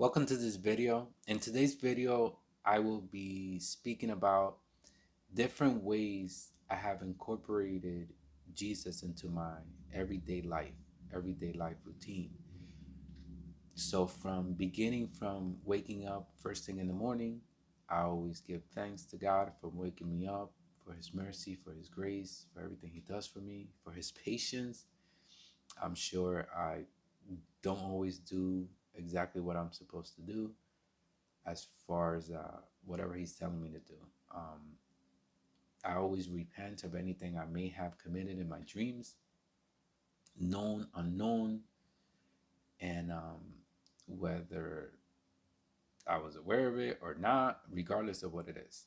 Welcome to this video. In today's video, I will be speaking about different ways I have incorporated Jesus into my everyday life routine. So from waking up first thing in the morning, I always give thanks to God for waking me up, for his mercy, for his grace, for everything he does for me, for his patience. I'm sure I don't always do exactly what I'm supposed to do as far as whatever he's telling me to do. Um, I always repent of anything I may have committed in my dreams, known, unknown, and whether I was aware of it or not, regardless of what it is.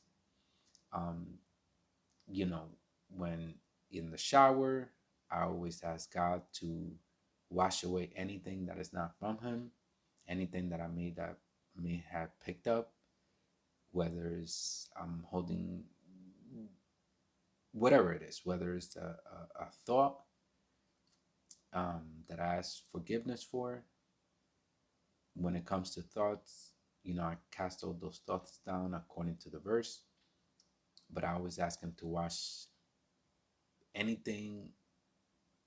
Um, you know, when in the shower, I always ask God to wash away anything that is not from Him, anything that may have picked up, whether it's I'm holding whatever it is, whether it's a thought that I ask forgiveness for. When it comes to thoughts, I cast all those thoughts down according to the verse, but I always ask Him to wash anything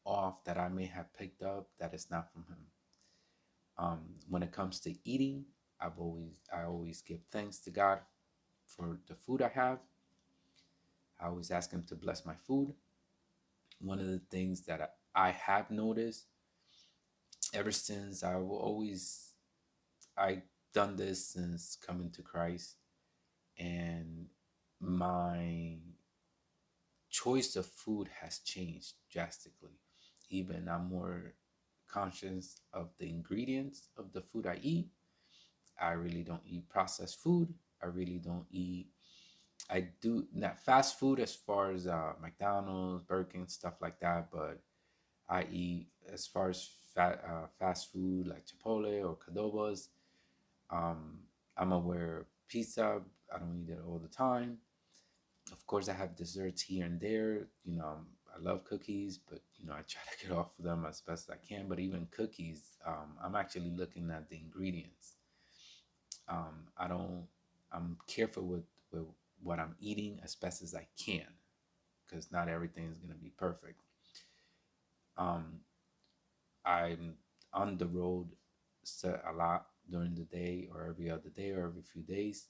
off that I may have picked up that is not from Him. When it comes to eating, I always give thanks to God for the food I have. I always ask Him to bless my food. One of the things that I have noticed ever since I done this since coming to Christ, and my choice of food has changed drastically. Even I'm more conscious of the ingredients of the food I eat. I really don't eat processed food. I really don't eat. I do not fast food as far as McDonald's, Burger King, stuff like that, but I eat as far as fast food like Chipotle or Cadobas. Um, I'm aware of pizza. I don't eat it all the time. Of course, I have desserts here and there. I love cookies, but I try to get off of them as best as I can. But even cookies, I'm actually looking at the ingredients. I don't. I'm careful with what I'm eating as best as I can, because not everything is gonna be perfect. Um, I'm on the road a lot during the day or every other day or every few days,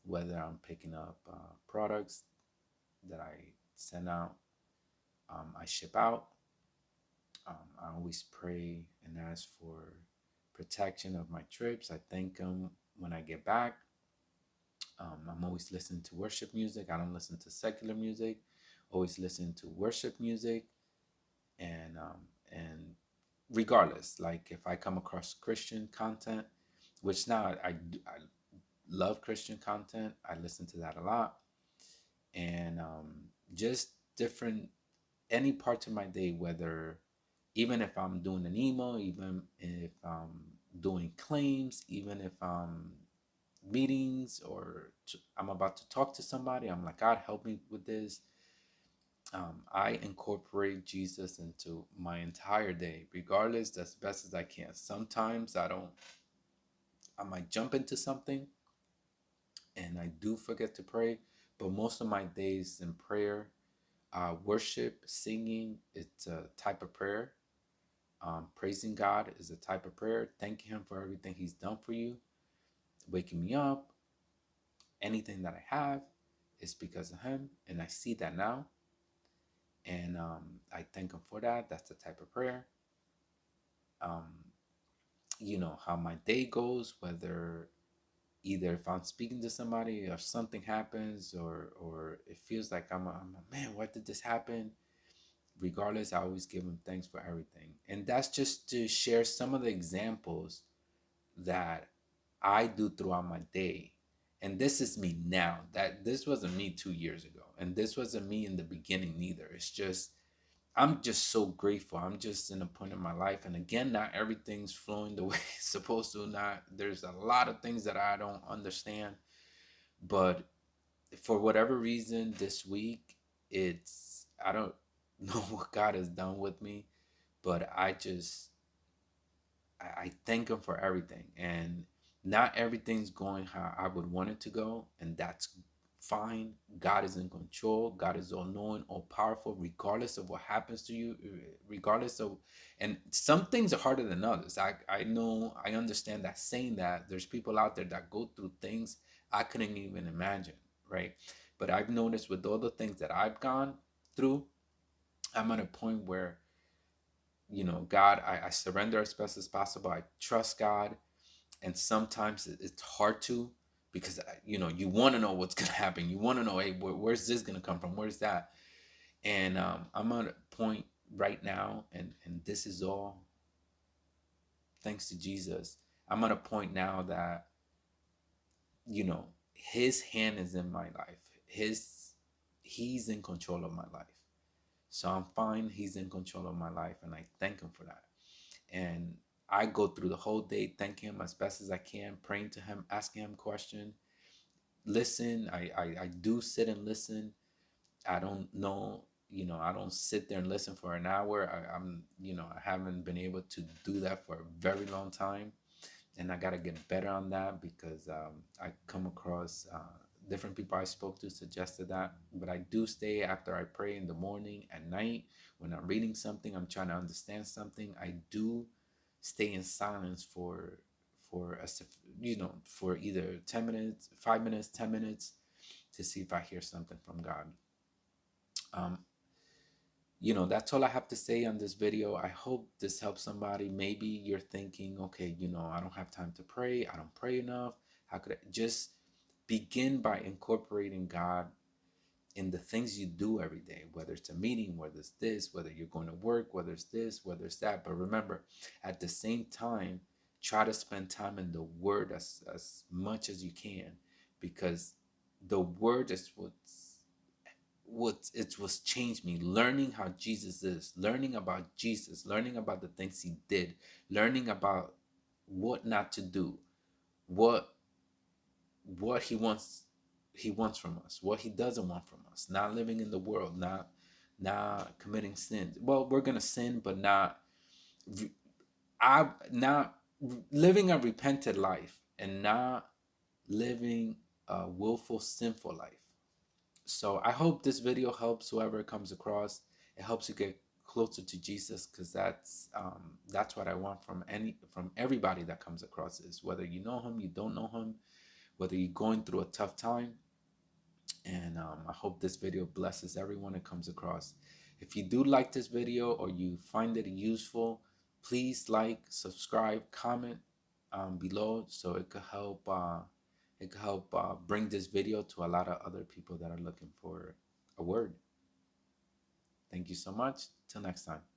whether I'm picking up products that I send out, I ship out. I always pray and ask for protection of my trips. I thank Him when I get back. I'm always listening to worship music. I don't listen to secular music. Always listen to worship music, and regardless, like if I come across Christian content, which now I love Christian content. I listen to that a lot, and just different any parts of my day, whether even if I'm doing an email, even if I'm doing claims, even if I'm meetings or I'm about to talk to somebody, I'm like, God, help me with this. I incorporate Jesus into my entire day, regardless, as best as I can. Sometimes I might jump into something and I do forget to pray, but most of my days in prayer, worship, singing, it's a type of prayer. Praising God is a type of prayer. Thanking Him for everything He's done for you, waking me up, anything that I have is because of Him, and I see that now, and I thank Him for that. That's the type of prayer. Um, how my day goes, whether either if I'm speaking to somebody or something happens, or it feels like I'm man, why did this happen? Regardless, I always give Him thanks for everything, and that's just to share some of the examples that I do throughout my day. And this is me now. That this wasn't me 2 years ago. And this wasn't me in the beginning neither. It's just I'm just so grateful. I'm just in a point in my life. And again, not everything's flowing the way it's supposed to. Not there's a lot of things that I don't understand. But for whatever reason this week, I don't know what God has done with me, but I thank Him for everything. And Not everything's going how I would want it to go, and that's fine. God is in control. God is all knowing, all powerful, regardless of what happens to you, regardless of, and some things are harder than others. I know, I understand that, saying that there's people out there that go through things I couldn't even imagine, right? But I've noticed with all the things that I've gone through, I'm at a point where, God, I surrender as best as possible. I trust God, and sometimes it's hard to, because you want to know what's going to happen. You want to know, hey, where's this going to come from, where's that? And I'm at a point right now, and this is all thanks to Jesus. I'm at a point now that his hand is in my life. He's in control of my life. So I'm fine. He's in control of my life, and I thank him for that. And I go through the whole day thanking him as best as I can, praying to him, asking him questions, listen. I do sit and listen. I don't know, I don't sit there and listen for an hour. I haven't been able to do that for a very long time. And I got to get better on that, because I come across different people I spoke to suggested that. But I do stay after I pray in the morning, at night, when I'm reading something, I'm trying to understand something. I do stay in silence for us, for either 10 minutes, 5 minutes, 10 minutes, to see if I hear something from God. Um, that's all I have to say on this video. I hope this helps somebody. Maybe you're thinking, okay, I don't have time to pray. I don't pray enough. How could I just begin by incorporating God in the things you do every day, whether it's a meeting, whether it's this, whether you're going to work, whether it's this, whether it's that. But remember, at the same time, try to spend time in the Word as much as you can, because the Word is what's changed me. Learning how Jesus is, learning about Jesus, learning about the things he did, learning about what not to do, what he wants from us, what he doesn't want from us, not living in the world, not committing sins. Well, we're gonna sin, but not living a repented life, and not living a willful sinful life. So I hope this video helps whoever it comes across. It helps you get closer to Jesus, because that's what I want from everybody that comes across this, whether you know him, you don't know him, whether you're going through a tough time. And I hope this video blesses everyone it comes across. If you do like this video, or you find it useful, please like, subscribe, comment below, so it could help bring this video to a lot of other people that are looking for a word. Thank you so much. Till next time.